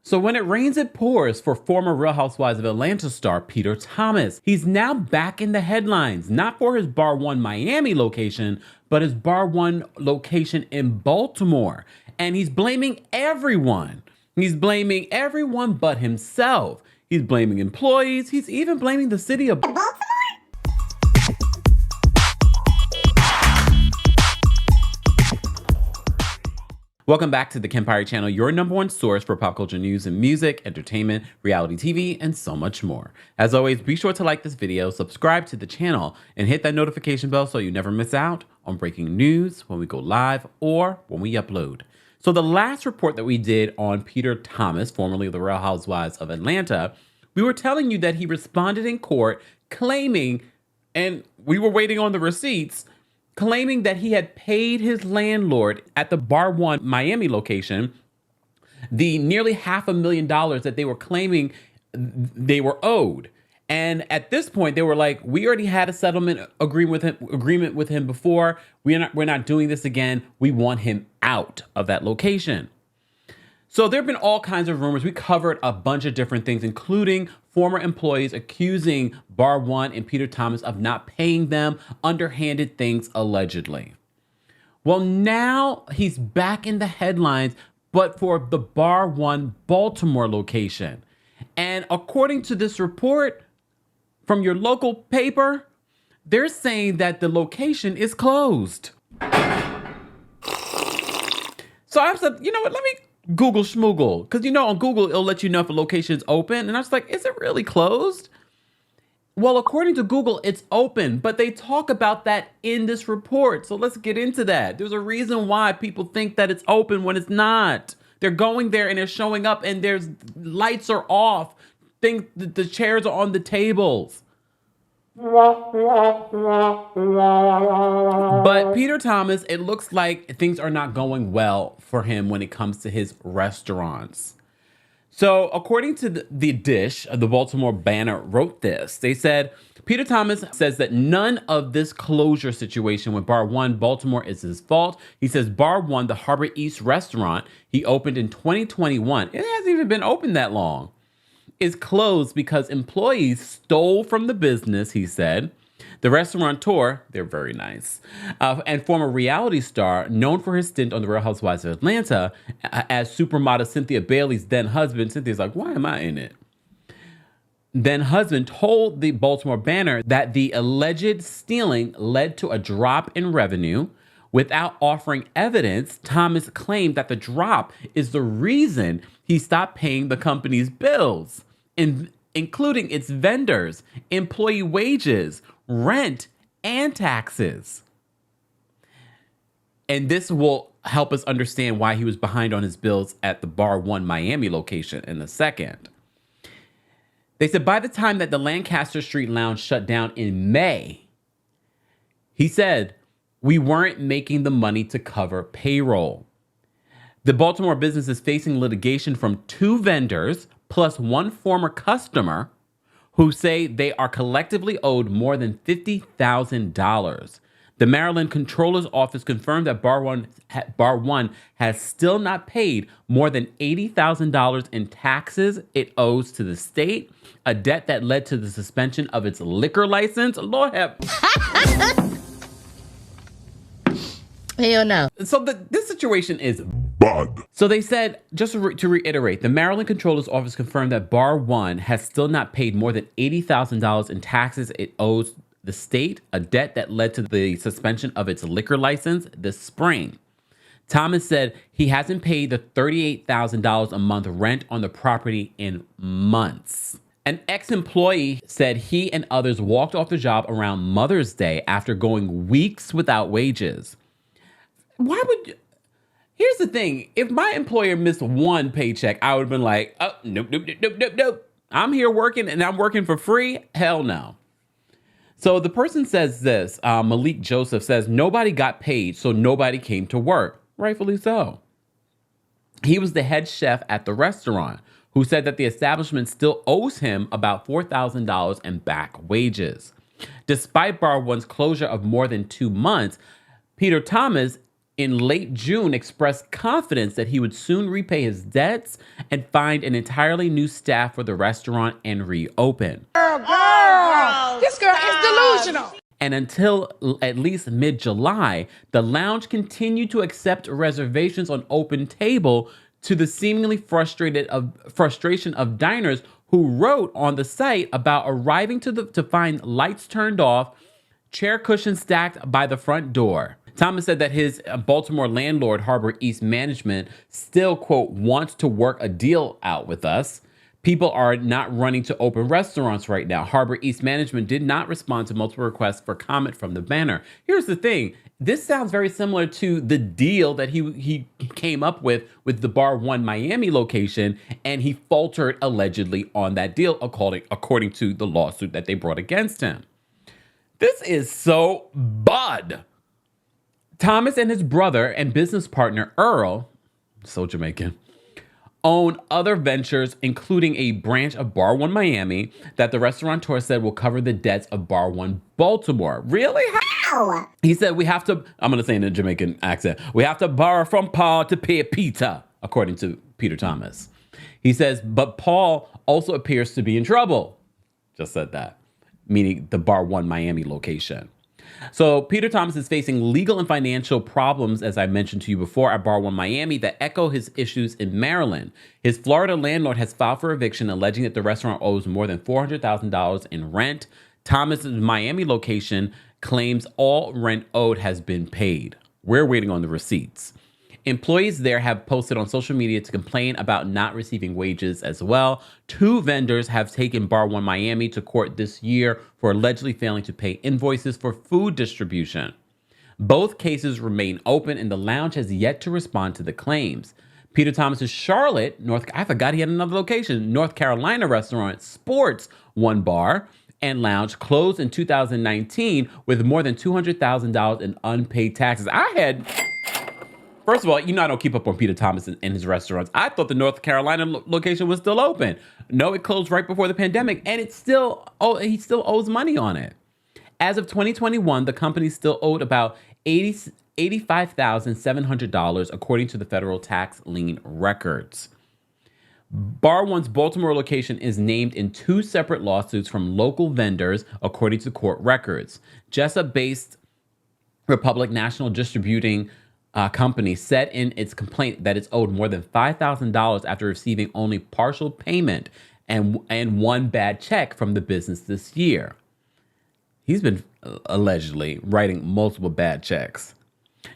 So when it rains, it pours for former Real Housewives of Atlanta star Peter Thomas. He's now back in the headlines, not for his Bar One Miami location, but his Bar One location in Baltimore. And he's blaming everyone. He's blaming everyone but himself. He's blaming employees. He's even blaming the city of Baltimore. Welcome back to the Kempire channel, your number one source for pop culture news and music, entertainment, reality TV, and so much more. As always, be sure to like this video, subscribe to the channel, and hit that notification bell so you never miss out on breaking news when we go live or when we upload. So the last report that we did on Peter Thomas, formerly of the Real Housewives of Atlanta, we were telling you that he responded in court claiming, and we were waiting on the receipts, claiming that he had paid his landlord at the Bar One Miami location the nearly $500,000 that they were claiming they were owed. And at this point, they were like, we already had a settlement agreement with him before. We're not doing this again. We want him out of that location. So there have been all kinds of rumors. We covered a bunch of different things, including former employees accusing Bar One and Peter Thomas of not paying them, underhanded things allegedly. Well, now he's back in the headlines, but for the Bar One Baltimore location. And according to this report from your local paper, they're saying that the location is closed. So I said, you know what, let me Google schmoogle, because on Google it'll let you know if a location's open, and I was like, is it really closed? Well, according to Google, it's open, but they talk about that in this report. So let's get into that. There's a reason why people think that it's open when it's not. They're going there and they're showing up, and there's lights are off. The chairs are on the tables. But Peter Thomas, it looks like things are not going well for him when it comes to his restaurants. So according to the Dish, the Baltimore Banner wrote this. They said, Peter Thomas says that none of this closure situation with Bar One Baltimore is his fault. He says Bar One, the Harbor East restaurant he opened in 2021, it hasn't even been open that long, is closed because employees stole from the business, he said. The restaurateur, they're very nice, and former reality star known for his stint on The Real Housewives of Atlanta as supermodel Cynthia Bailey's then husband. Cynthia's like, why am I in it? Then husband told the Baltimore Banner that the alleged stealing led to a drop in revenue. Without offering evidence, Thomas claimed that the drop is the reason he stopped paying the company's bills, including its vendors, employee wages, rent, and taxes. And this will help us understand why he was behind on his bills at the Bar One Miami location in a second. They said by the time that the Lancaster Street Lounge shut down in May, he said, we weren't making the money to cover payroll. The Baltimore business is facing litigation from 2 vendors plus 1 former customer who say they are collectively owed more than $50,000. The Maryland Comptroller's Office confirmed that Bar One has still not paid more than $80,000 in taxes it owes to the state, a debt that led to the suspension of its liquor license. Lord have... Hell no. So this situation is bad. So they said, just to reiterate, the Maryland Comptroller's Office confirmed that Bar One has still not paid more than $80,000 in taxes it owes the state, a debt that led to the suspension of its liquor license this spring. Thomas said he hasn't paid the $38,000 a month rent on the property in months. An ex-employee said he and others walked off the job around Mother's Day after going weeks without wages. Why would you? Here's the thing. If my employer missed one paycheck, I would have been like, oh, nope. I'm here working and I'm working for free. Hell no. So the person says this, Malik Joseph says, nobody got paid, so nobody came to work. Rightfully so. He was the head chef at the restaurant who said that the establishment still owes him about $4,000 in back wages. Despite Bar One's closure of more than 2 months, Peter Thomas in late June expressed confidence that he would soon repay his debts and find an entirely new staff for the restaurant and reopen. This girl is delusional. And until at least mid-July, the lounge continued to accept reservations on Open Table to the seemingly frustration of diners who wrote on the site about arriving to find lights turned off, chair cushions stacked by the front door. Thomas said that his Baltimore landlord, Harbor East Management, still, quote, wants to work a deal out with us. People are not running to open restaurants right now. Harbor East Management did not respond to multiple requests for comment from the Banner. Here's the thing. This sounds very similar to the deal that he came up with the Bar One Miami location, and he faltered allegedly on that deal, according to the lawsuit that they brought against him. This is so bad. Thomas and his brother and business partner, Earl, so Jamaican, own other ventures, including a branch of Bar One Miami that the restaurateur said will cover the debts of Bar One Baltimore. Really? How? He said, we have to, I'm going to say in a Jamaican accent, we have to borrow from Paul to pay Peter, according to Peter Thomas. He says, but Paul also appears to be in trouble. Just said that, meaning the Bar One Miami location. So Peter Thomas is facing legal and financial problems, as I mentioned to you before, at Bar One Miami that echo his issues in Maryland. His Florida landlord has filed for eviction, alleging that the restaurant owes more than $400,000 in rent. Thomas's Miami location claims all rent owed has been paid. We're waiting on the receipts. Employees there have posted on social media to complain about not receiving wages as well. 2 vendors have taken Bar One Miami to court this year for allegedly failing to pay invoices for food distribution. Both cases remain open, and the lounge has yet to respond to the claims. Peter Thomas's Charlotte, I forgot he had another location, North Carolina restaurant, Sports One Bar and Lounge closed in 2019 with more than $200,000 in unpaid taxes. First of all, I don't keep up on Peter Thomas and his restaurants. I thought the North Carolina location was still open. No, it closed right before the pandemic, and he still owes money on it. As of 2021, the company still owed about $85,700, according to the federal tax lien records. Bar One's Baltimore location is named in 2 separate lawsuits from local vendors, according to court records. Jessup-based Republic National Distributing company said in its complaint that it's owed more than $5,000 after receiving only partial payment and one bad check from the business this year. He's been allegedly writing multiple bad checks.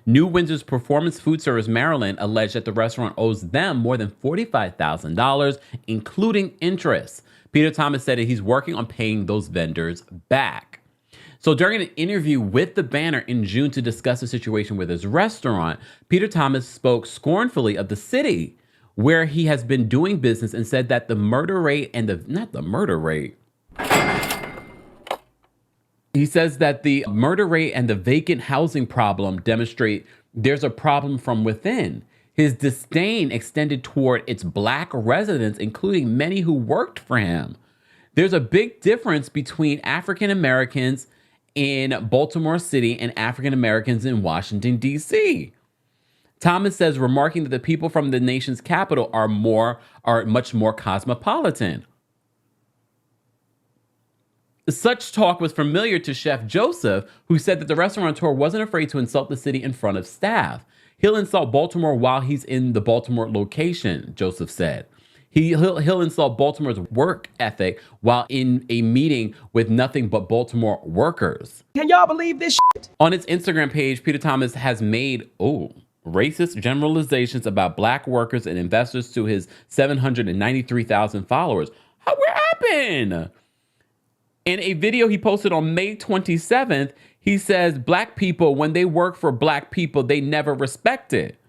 New Windsor's Performance Food Service Maryland alleged that the restaurant owes them more than $45,000, including interest. Peter Thomas said that he's working on paying those vendors back. So during an interview with the Banner in June to discuss the situation with his restaurant, Peter Thomas spoke scornfully of the city where he has been doing business and said that he says that the murder rate and the vacant housing problem demonstrate there's a problem from within. His disdain extended toward its Black residents, including many who worked for him. There's a big difference between African Americans in Baltimore City and African Americans in Washington, D.C. Thomas says, remarking that the people from the nation's capital are much more cosmopolitan. Such talk was familiar to Chef Joseph, who said that the restaurateur wasn't afraid to insult the city in front of staff. He'll insult Baltimore while he's in the Baltimore location, Joseph said. He'll insult Baltimore's work ethic while in a meeting with nothing but Baltimore workers. Can y'all believe this shit? On its Instagram page, Peter Thomas has made, racist generalizations about Black workers and investors to his 793,000 followers. What happened? In a video he posted on May 27th, he says, Black people, when they work for Black people, they never respect it.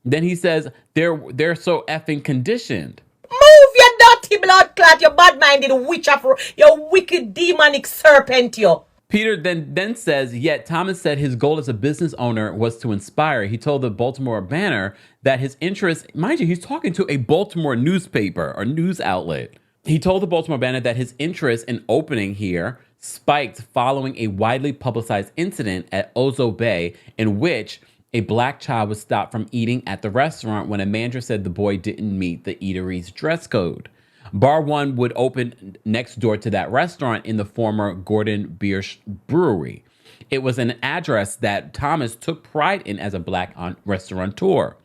Then he says, they're so effing conditioned. Move, you dirty blood clot, you bad-minded witch of you wicked demonic serpent, you. Peter then says, yet Thomas said his goal as a business owner was to inspire. He told the Baltimore Banner that his interest, mind you, he's talking to a Baltimore newspaper or news outlet. He told the Baltimore Banner that his interest in opening here spiked following a widely publicized incident at Ozo Bay in which a black child was stopped from eating at the restaurant when a manager said the boy didn't meet the eatery's dress code. Bar One would open next door to that restaurant in the former Gordon Biersch Brewery. It was an address that Thomas took pride in as a black restaurateur.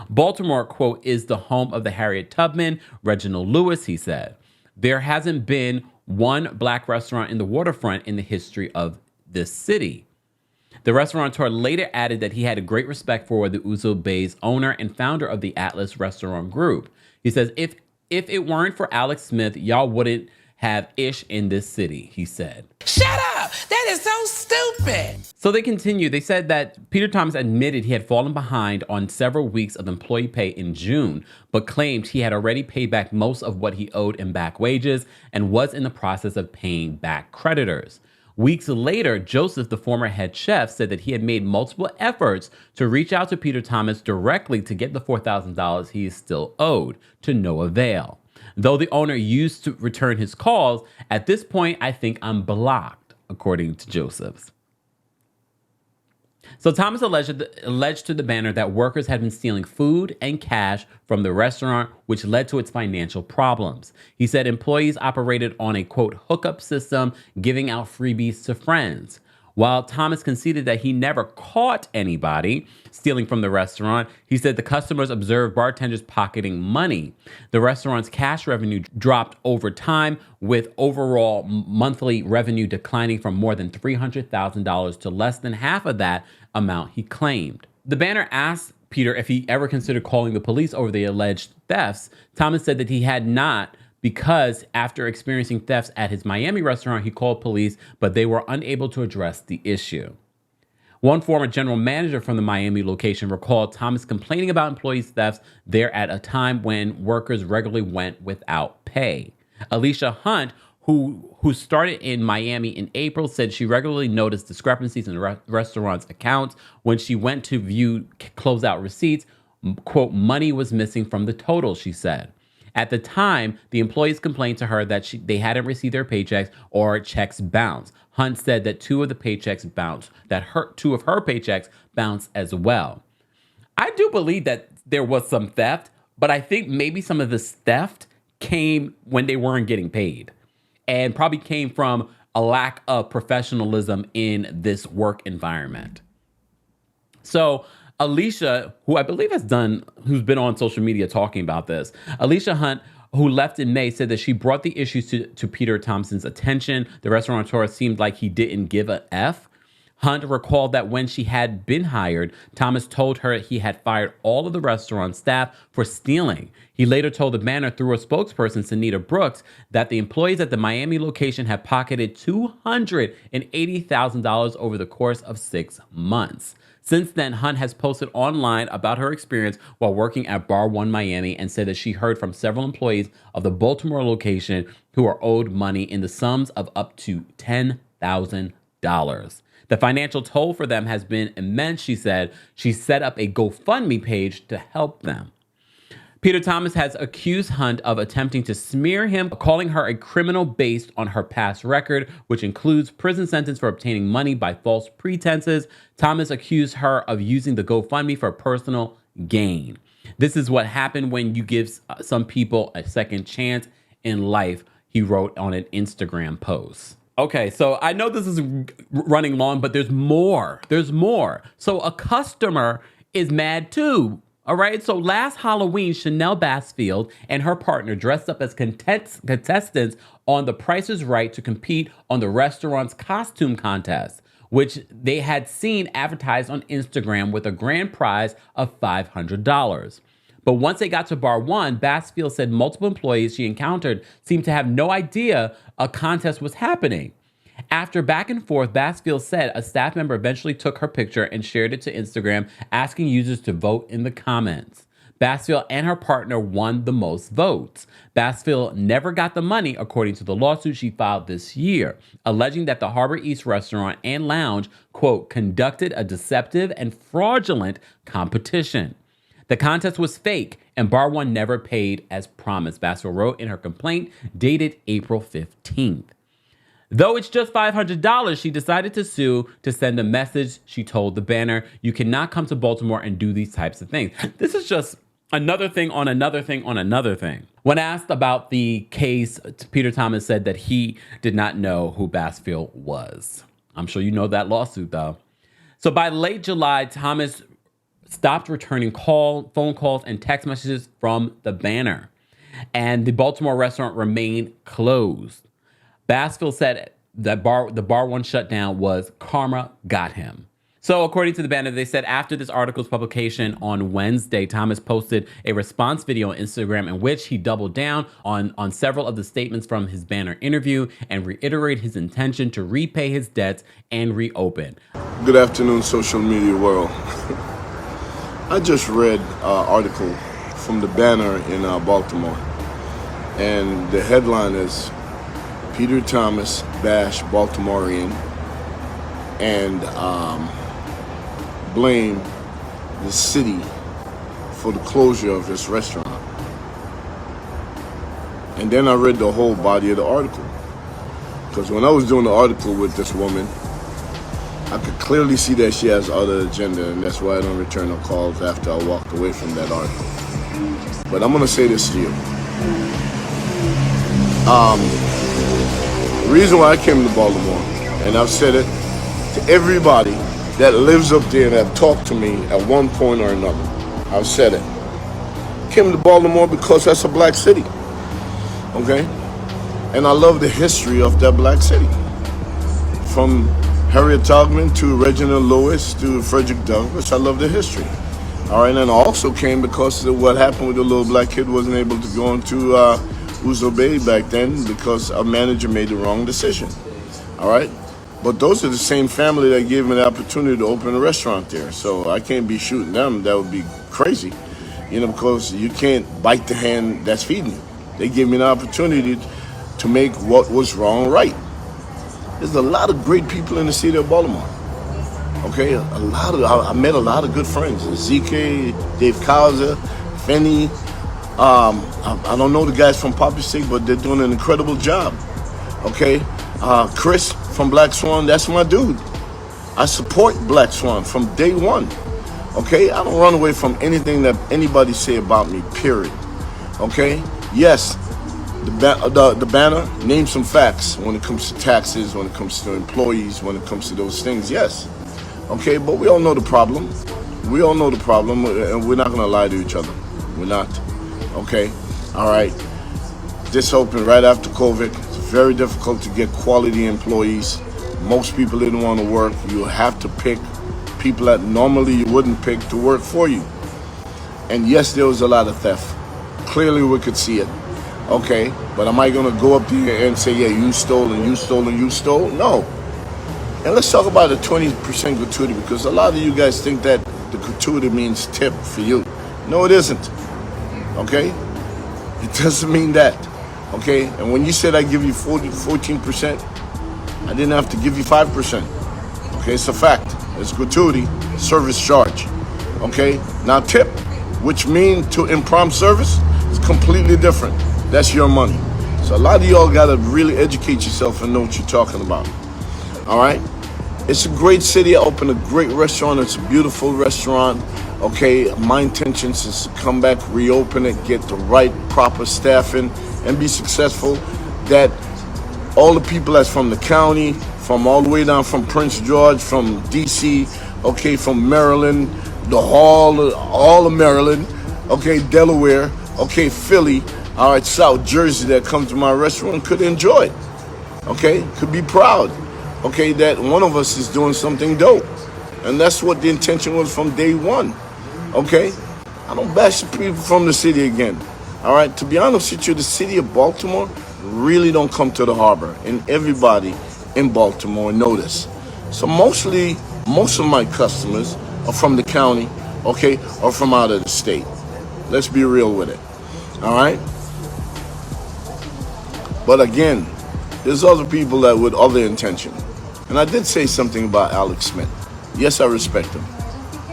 Baltimore, quote, is the home of the Harriet Tubman, Reginald Lewis, he said. There hasn't been one black restaurant in the waterfront in the history of this city. The restaurateur later added that he had a great respect for the Uzo Bay's owner and founder of the Atlas Restaurant Group. He says, if it weren't for Alex Smith, y'all wouldn't have ish in this city, he said. Shut up! That is so stupid! So they continue. They said that Peter Thomas admitted he had fallen behind on several weeks of employee pay in June, but claimed he had already paid back most of what he owed in back wages and was in the process of paying back creditors. Weeks later, Joseph, the former head chef, said that he had made multiple efforts to reach out to Peter Thomas directly to get the $4,000 he is still owed, to no avail. Though the owner used to return his calls, at this point, I think I'm blocked, according to Joseph's. So Thomas alleged to the Banner that workers had been stealing food and cash from the restaurant, which led to its financial problems. He said employees operated on a, quote, hookup system, giving out freebies to friends. While Thomas conceded that he never caught anybody stealing from the restaurant, he said the customers observed bartenders pocketing money. The restaurant's cash revenue dropped over time, with overall monthly revenue declining from more than $300,000 to less than half of that amount he claimed. The Banner asked Peter if he ever considered calling the police over the alleged thefts. Thomas said that he had not, because after experiencing thefts at his Miami restaurant, he called police, but they were unable to address the issue. One former general manager from the Miami location recalled Thomas complaining about employees' thefts there at a time when workers regularly went without pay. Alicia Hunt, who started in Miami in April, said she regularly noticed discrepancies in the restaurant's accounts when she went to view closeout receipts. Quote, money was missing from the total, she said. At the time, the employees complained to her that they hadn't received their paychecks or checks bounced. Hunt said that two of her paychecks bounced as well. I do believe that there was some theft, but I think maybe some of this theft came when they weren't getting paid and probably came from a lack of professionalism in this work environment. So Alicia, who I believe who's been on social media talking about this, Alicia Hunt, who left in May, said that she brought the issues to Peter Thompson's attention. The restaurateur seemed like he didn't give a F. Hunt recalled that when she had been hired, Thomas told her he had fired all of the restaurant staff for stealing. He later told the Banner through a spokesperson, Sunita Brooks, that the employees at the Miami location had pocketed $280,000 over the course of 6 months. Since then, Hunt has posted online about her experience while working at Bar One Miami and said that she heard from several employees of the Baltimore location who are owed money in the sums of up to $10,000. The financial toll for them has been immense, she said. She set up a GoFundMe page to help them. Peter Thomas has accused Hunt of attempting to smear him, calling her a criminal based on her past record, which includes prison sentence for obtaining money by false pretenses. Thomas accused her of using the GoFundMe for personal gain. This is what happened when you give some people a second chance in life, he wrote on an Instagram post. Okay, so I know this is running long, but there's more. There's more. So a customer is mad too. All right, so last Halloween, Chanel Bassfield and her partner dressed up as contestants on The Price is Right to compete on the restaurant's costume contest, which they had seen advertised on Instagram with a grand prize of $500. But once they got to Bar One, Bassfield said multiple employees she encountered seemed to have no idea a contest was happening. After back and forth, Bassfield said a staff member eventually took her picture and shared it to Instagram, asking users to vote in the comments. Bassfield and her partner won the most votes. Bassfield never got the money, according to the lawsuit she filed this year, alleging that the Harbor East restaurant and lounge, quote, conducted a deceptive and fraudulent competition. The contest was fake, and Bar One never paid as promised, Bassfield wrote in her complaint dated April 15th. Though it's just $500, she decided to sue to send a message. She told the Banner, you cannot come to Baltimore and do these types of things. This is just another thing on another thing on another thing. When asked about the case, Peter Thomas said that he did not know who Bassfield was. I'm sure you know that lawsuit, though. So by late July, Thomas stopped returning phone calls and text messages from the Banner, and the Baltimore restaurant remained closed. Bassfield said that the Bar One shutdown was karma got him. So according to the Banner, they said after this article's publication on Wednesday, Thomas posted a response video on Instagram in which he doubled down on several of the statements from his Banner interview and reiterated his intention to repay his debts and reopen. Good afternoon, social media world. I just read an article from the Banner in Baltimore, and the headline is Peter Thomas bash Baltimorean and blame the city for the closure of his restaurant. And then I read the whole body of the article, because when I was doing the article with this woman, I could clearly see that she has other agenda, and that's why I don't return her calls after I walked away from that article. But I'm gonna say this to you. The reason why I came to Baltimore, and I've said it to everybody that lives up there that have talked to me at one point or another, I've said it. Came to Baltimore because that's a black city, okay? And I love the history of that black city. From Harriet Tubman to Reginald Lewis to Frederick Douglass, I love the history. All right, and I also came because of what happened with the little black kid wasn't able to go into Uzo Bay back then because a manager made the wrong decision. All right, but those are the same family that gave me the opportunity to open a restaurant there. So I can't be shooting them. That would be crazy, you know, because you can't bite the hand that's feeding you. They gave me the opportunity to make what was wrong right. There's a lot of great people in the city of Baltimore. Okay, I met a lot of good friends. ZK, Dave Kauser, Fenny. I don't know the guys from Poppy Stick, but they're doing an incredible job. Okay, Chris from Black Swan, that's my dude. I support Black Swan from day one. Okay, I don't run away from anything that anybody say about me, period. Okay, yes, the Banner, name some facts when it comes to taxes, when it comes to employees, when it comes to those things, yes. Okay, but we all know the problem. We all know the problem, and we're not gonna lie to each other. We're not. Okay, all right. This opened right after COVID. It's very difficult to get quality employees. Most people didn't want to work. You have to pick people that normally you wouldn't pick to work for you. And yes, there was a lot of theft. Clearly, we could see it. Okay, but am I gonna go up there and say, yeah, you stole and you stole and you stole? No. And let's talk about the 20% gratuity, because a lot of you guys think that the gratuity means tip for you. No, it isn't. Okay? It doesn't mean that. Okay? And when you said I give you 14%, I didn't have to give you 5%. Okay? It's a fact. It's gratuity, service charge. Okay? Now tip, which means to impromptu service, is completely different. That's your money. So a lot of y'all gotta really educate yourself and know what you're talking about. All right? It's a great city. I opened a great restaurant. It's a beautiful restaurant. Okay, my intentions is to come back, reopen it, get the right, proper staffing, and be successful. That all the people that's from the county, from all the way down from Prince George, from DC, okay, from Maryland, all of Maryland, okay, Delaware, okay, Philly, all right, South Jersey, that come to my restaurant could enjoy it. Okay, could be proud. Okay, that one of us is doing something dope. And that's what the intention was from day one. Okay? I don't bash the people from the city again. All right? To be honest with you, the city of Baltimore really don't come to the harbor. And everybody in Baltimore know this. So most of my customers are from the county, okay, or from out of the state. Let's be real with it. All right? But again, there's other people that with other intention. And I did say something about Alex Smith. Yes, I respect him.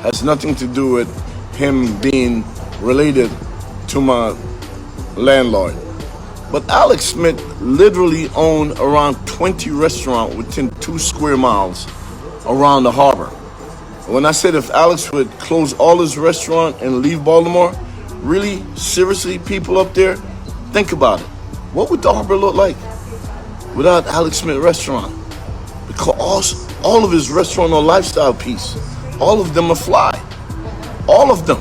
Has nothing to do with him being related to my landlord. But Alex Smith literally owned around 20 restaurants within 2 square miles around the harbor. When I said if Alex would close all his restaurants and leave Baltimore, really, seriously, people up there, think about it. What would the harbor look like without Alex Smith restaurant? Because all of his restaurant are lifestyle piece. All of them are fly. All of them.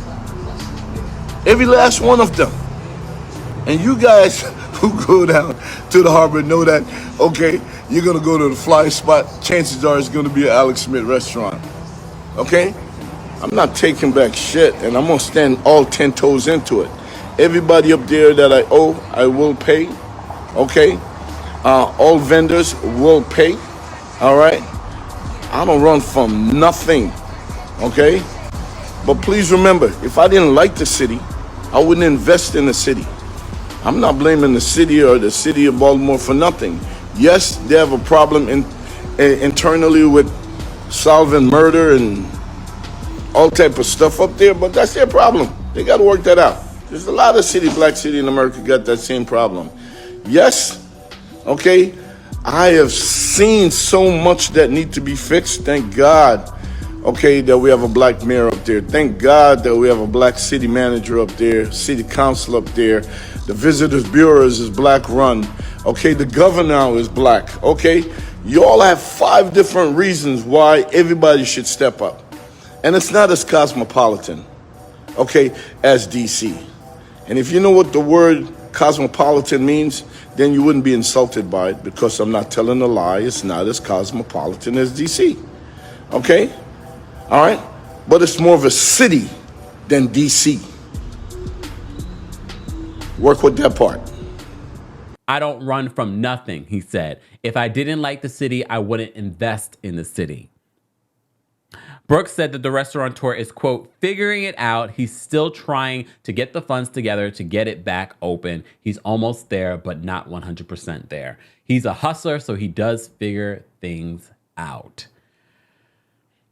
Every last one of them. And you guys who go down to the harbor know that, okay, you're gonna go to the fly spot, chances are it's gonna be an Alex Smith restaurant. Okay? I'm not taking back shit, and I'm gonna stand all 10 toes into it. Everybody up there that I owe, I will pay. Okay? All vendors will pay. All right? I don't run from nothing. Okay? But please remember, if I didn't like the city, I wouldn't invest in the city. I'm not blaming the city or the city of Baltimore for nothing. Yes, they have a problem internally with solving murder and all type of stuff up there, but that's their problem. They got to work that out. There's a lot of black city in America got that same problem. Yes, okay, I have seen so much that need to be fixed. Thank God, okay, that we have a black mayor up there. Thank God that we have a black city manager up there, city council up there. The Visitors Bureau is black run. Okay, the governor is black. Okay, you all have 5 different reasons why everybody should step up. And it's not as cosmopolitan, okay, as DC. And if you know what the word cosmopolitan means, then you wouldn't be insulted by it, because I'm not telling a lie. It's not as cosmopolitan as DC. Okay? All right? But it's more of a city than DC. Work with that part. I don't run from nothing, he said. If I didn't like the city, I wouldn't invest in the city. Brooks said that the restaurateur is, quote, figuring it out. He's still trying to get the funds together to get it back open. He's almost there, but not 100% there. He's a hustler, so he does figure things out.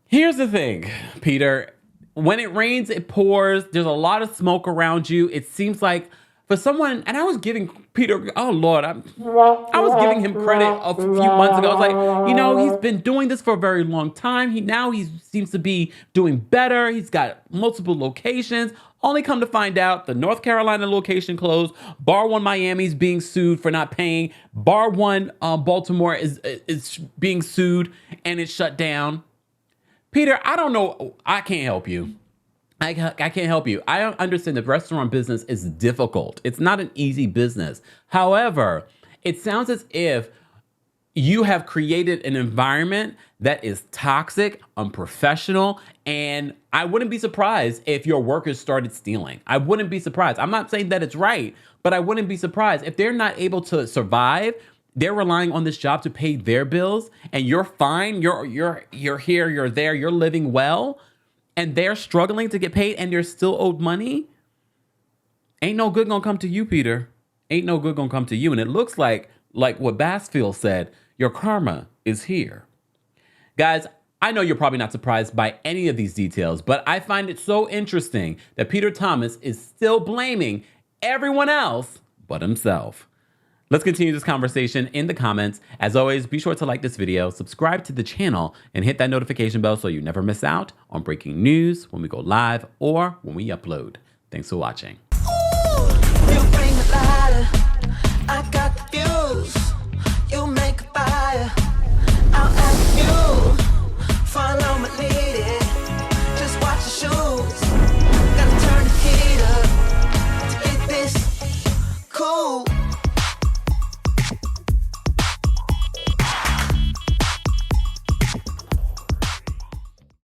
Here's the thing, Peter. When it rains, it pours. There's a lot of smoke around you. It seems like for someone, and I was giving Peter, oh Lord, I was giving him credit a few months ago. I was like, you know, he's been doing this for a very long time. He seems to be doing better. He's got multiple locations. Only come to find out the North Carolina location closed. Bar One Miami's being sued for not paying. Bar One Baltimore is being sued and it's shut down. Peter, I don't know. I can't help you. I can't help you. I understand the restaurant business is difficult. It's not an easy business. However, it sounds as if you have created an environment that is toxic, unprofessional, and I wouldn't be surprised if your workers started stealing. I wouldn't be surprised. I'm not saying that it's right, but I wouldn't be surprised if they're not able to survive. They're relying on this job to pay their bills, and you're fine. You're here, you're there, you're living well. And they're struggling to get paid and they're still owed money. Ain't no good gonna come to you, Peter. Ain't no good gonna come to you. And it looks like what Basfield said, your karma is here. Guys, I know you're probably not surprised by any of these details, but I find it so interesting that Peter Thomas is still blaming everyone else but himself. Let's continue this conversation in the comments. As always, be sure to like this video, subscribe to the channel, and hit that notification bell so you never miss out on breaking news when we go live or when we upload. Thanks for watching.